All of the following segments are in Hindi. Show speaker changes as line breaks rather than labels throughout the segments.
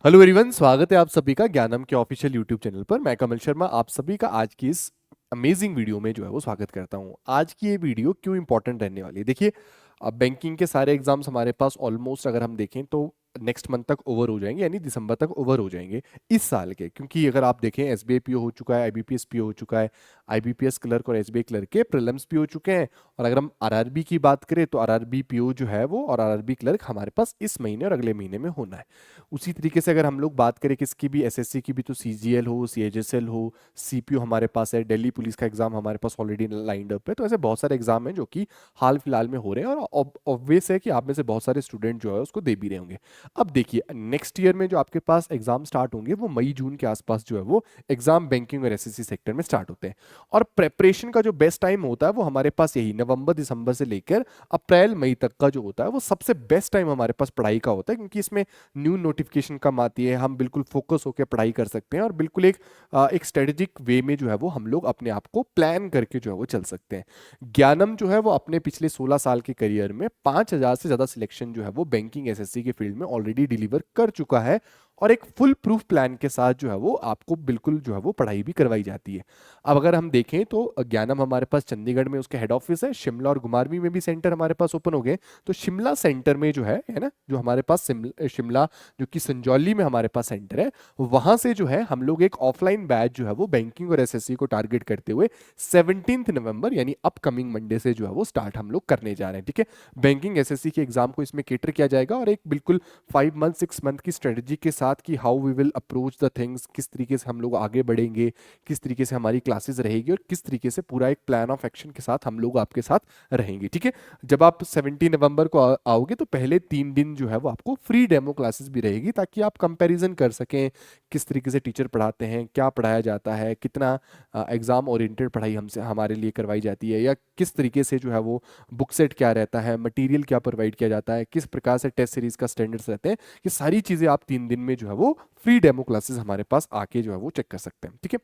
हेलो एवरीवन, स्वागत है आप सभी का ज्ञानम के ऑफिशियल यूट्यूब चैनल पर। मैं कमल शर्मा आप सभी का आज की इस अमेजिंग वीडियो में जो है वो स्वागत करता हूं। आज की ये वीडियो क्यों इंपॉर्टेंट रहने वाली है, देखिए अब बैंकिंग के सारे एग्जाम्स हमारे पास ऑलमोस्ट अगर हम देखें तो नेक्स्ट मंथ तक ओवर हो जाएंगे, यानी दिसंबर तक ओवर हो जाएंगे इस साल के। क्योंकि अगर आप देखें एसबीआई पीओ हो चुका है, आईबीपीएस पीओ हो चुका है, आईबीपीएस क्लर्क और एसबीआई क्लर्क के प्रीलिम्स भी हो चुके हैं। और अगर हम आरआरबी की बात करें तो आरआरबी पीओ जो है वो और आरआरबी क्लर्क हमारे पास इस महीने और अगले महीने में होना है। उसी तरीके से अगर हम लोग बात करें किसकी भी, एसएससी की भी, तो सीजीएल हो, सीएचएसएल हो, सीपीओ हमारे पास है, दिल्ली पुलिस का एग्जाम हमारे पास ऑलरेडी लाइंड अप है। तो ऐसे बहुत सारे एग्जाम हैं जो कि हाल फिलहाल में हो रहे हैं और ऑब्वियस है कि आप में से बहुत सारे स्टूडेंट जो है उसको दे भी रहे होंगे। अब देखिए नेक्स्ट ईयर में जो आपके पास एग्जाम स्टार्ट होंगे वो मई जून के आसपास जो है वो एग्जाम बैंकिंग और एसएससी सेक्टर में स्टार्ट होते हैं। और प्रेपरेशन का जो बेस्ट टाइम होता है वो हमारे पास यही नवंबर दिसंबर से लेकर अप्रैल मई तक का जो होता है वो सबसे बेस्ट टाइम हमारे पास पढ़ाई का होता है। क्योंकि इसमें न्यू नोटिफिकेशन कम आती है, हम बिल्कुल फोकस होकर पढ़ाई कर सकते हैं और बिल्कुल एक स्ट्रेटेजिक वे में जो है वो हम लोग अपने आप को प्लान करके जो है वो चल सकते हैं। ज्ञानम जो है वो अपने पिछले 16 साल के करियर में 5,000 से ज्यादा सिलेक्शन जो है वो बैंकिंग एसएससी के फील्ड में ऑलरेडी डिलीवर कर चुका है। और एक फुल प्रूफ प्लान के साथ जो है वो आपको बिल्कुल जो है वो पढ़ाई भी करवाई जाती है। अब अगर हम देखें तो ज्ञानम हमारे पास चंडीगढ़ में उसके हेड ऑफिस है, शिमला और गुमारवी में भी सेंटर हमारे पास ओपन हो गए। तो शिमला सेंटर में जो है ना, जो हमारे पास शिमला जो कि संजौली में हमारे पास सेंटर है, वहां से जो है हम लोग एक ऑफलाइन बैच जो है वो बैंकिंग और एसएससी को टारगेट करते हुए 17 नवंबर यानी अपकमिंग मंडे से जो है वो स्टार्ट हम लोग करने जा रहे हैं। ठीक है, बैंकिंग एसएससी के एग्जाम को इसमें केटर किया जाएगा और एक बिल्कुल 5 मंथ 6 मंथ की स्ट्रेटजी के साथ कि how we will approach the things, किस तरीके से हम लोग आगे बढ़ेंगे, किस तरीके से हमारी क्लासेस रहेगी और किस तरीके से पूरा एक प्लान ऑफ एक्शन के साथ हम लोग आपके साथ रहेंगे। ठीक है, जब आप 17 नवंबर को आओगे तो पहले 3 दिन जो है वो आपको फ्री डेमो क्लासेस भी रहेगी ताकि आप कंपैरिजन कर सकें किस तरीके से टीचर पढ़ाते हैं, क्या पढ़ाया जाता है, कितना एग्जाम ओरिएंटेड पढ़ाई हमसे हमारे लिए करवाई जाती है, या किस तरीके से जो है वो बुक सेट क्या रहता है, मटेरियल क्या प्रोवाइड किया जाता है, किस प्रकार से टेस्ट सीरीज का स्टैंडर्ड्स रहते हैं। ये सारी चीज़ें आप 3 दिन में जो है वो फ्री डेमो क्लासेस हमारे पास आके जो है वो चेक कर सकते हैं। ठीक है,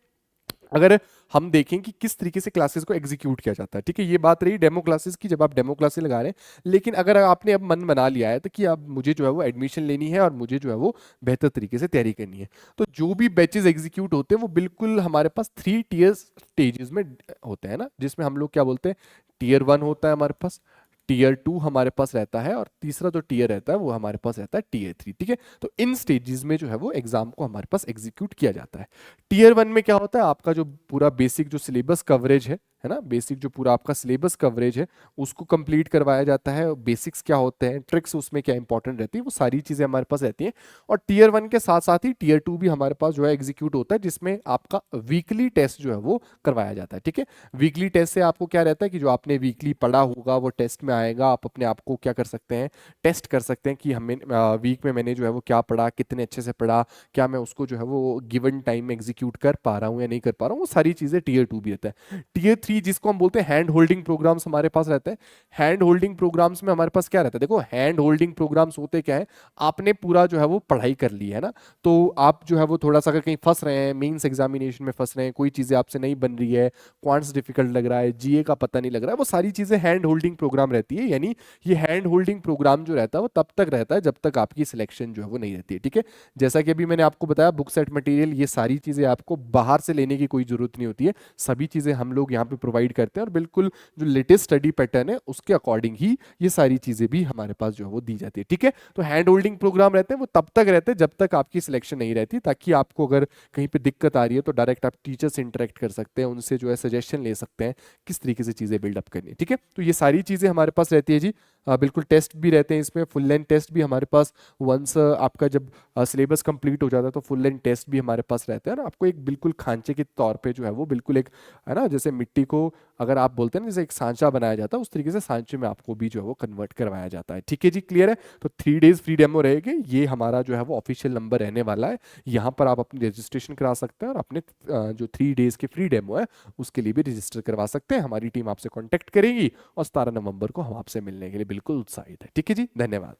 अगर हम देखें कि किस तरीके से क्लासेस को एग्जीक्यूट किया जाता है, ठीक है, ये बात रही डेमो क्लासेस की, जब आप डेमो क्लासेस लगा रहे हैं। लेकिन अगर आपने अब मन बना लिया है तो कि अब मुझे जो है वो एडमिशन लेनी है और मुझे जो है वो बेहतर तरीके से तैयारी करनी है, तो जो भी बैचेस एग्जीक्यूट होते हैं वो बिल्कुल हमारे पास 3 टीयर स्टेजेस में होते हैं ना, जिसमें हम लोग क्या बोलते हैं, टीयर 1 होता है हमारे पास, टीयर 2 हमारे पास रहता है और तीसरा जो टीयर रहता है वो हमारे पास रहता है टीयर 3। ठीक है, तो इन स्टेजेस में जो है वो एग्जाम को हमारे पास एग्जीक्यूट किया जाता है। टीयर 1 में क्या होता है, आपका जो पूरा बेसिक जो सिलेबस कवरेज है ना, बेसिक जो पूरा आपका सिलेबस कवरेज है उसको कंप्लीट करवाया जाता है। बेसिक्स क्या होते हैं, ट्रिक्स उसमें क्या इंपॉर्टेंट रहती है, वो सारी चीजें हमारे पास रहती हैं। और टीयर 1 के साथ साथ ही टीयर 2 भी हमारे पास जो है एग्जीक्यूट होता है, जिसमें आपका वीकली टेस्ट जो है वो करवाया जाता है। ठीक है, वीकली टेस्ट से आपको क्या रहता है कि जो आपने वीकली पढ़ा होगा वो टेस्ट में आएगा, आप अपने आप को क्या कर सकते हैं, टेस्ट कर सकते हैं कि हमें वीक में मैंने जो है वो क्या पढ़ा, कितने अच्छे से पढ़ा, क्या मैं उसको जो है वो गिवन टाइम में एग्जीक्यूट कर पा रहा हूँ या नहीं कर पा रहा हूँ, वो सारी चीजें टीयर 2 भी रहता है। टीयर 3 जिसको हम बोलते हैं हैंड होल्डिंग प्रोग्राम्स हमारे पास रहते हैं। हैंड होल्डिंग प्रोग्राम्स में हमारे पास क्या रहता है, देखो हैंड होल्डिंग प्रोग्राम्स होते क्या है, आपने पूरा जो है वो पढ़ाई कर ली है ना, तो आप जो है वो थोड़ा सा अगर कहीं फंस रहे हैं, मेंस एग्जामिनेशन में फंस रहे हैं, कोई चीजें आपसे नहीं बन रही है, क्वांट्स डिफिकल्ट लग रहा है, जीए का पता नहीं लग रहा है, वो सारी चीजें हैंड होल्डिंग प्रोग्राम रहती है। यानी ये हैंड होल्डिंग प्रोग्राम जो रहता है वो तब तक रहता है जब तक आपकी सिलेक्शन जो है वो नहीं रहती है। ठीक है, जैसा कि अभी मैंने आपको बताया बुक सेट मटेरियल, ये सारी चीजें आपको बाहर से लेने की कोई जरूरत नहीं होती है, सभी चीजें हम लोग यहाँ पे प्रोवाइड करते हैं और बिल्कुल जो लेटेस्ट स्टडी पैटर्न है उसके अकॉर्डिंग ही ये सारी चीजें भी हमारे पास जो है वो दी जाती है। ठीक है, तो हैंड होल्डिंग प्रोग्राम रहते हैं वो तब तक रहते हैं जब तक आपकी सिलेक्शन नहीं रहती, ताकि आपको अगर कहीं पे दिक्कत आ रही है तो डायरेक्ट आप टीचर से इंटरेक्ट कर सकते हैं, उनसे जो है सजेशन ले सकते हैं किस तरीके से चीजें बिल्डअप करनी है। ठीक है, तो ये सारी चीजें हमारे पास रहती है जी। बिल्कुल टेस्ट भी रहते हैं इसमें, फुल लेंथ टेस्ट भी हमारे पास, वंस आपका जब सिलेबस कंप्लीट हो जाता है तो फुल लेंथ टेस्ट भी हमारे पास रहते हैं ना, आपको एक बिल्कुल खांचे के तौर पे जो है वो बिल्कुल एक, है ना, जैसे मिट्टी को अगर आप बोलते हैं ना जैसे एक सांचा बनाया जाता है, उस तरीके से सांचे में आपको भी जो है वो कन्वर्ट करवाया जाता है। ठीक है जी, क्लियर है। तो 3 डेज फ्री डेमो रहेगी, ये हमारा जो है वो ऑफिशियल नंबर रहने वाला है, यहाँ पर आप अपनी रजिस्ट्रेशन करा सकते हैं और अपने जो 3 डेज के फ्री डेमो है उसके लिए भी रजिस्टर करवा सकते हैं। हमारी टीम आपसे कॉन्टेक्ट करेगी और 17 नवंबर को हम आपसे मिलने के लिए बिल्कुल उत्साहित है। ठीक है जी, धन्यवाद।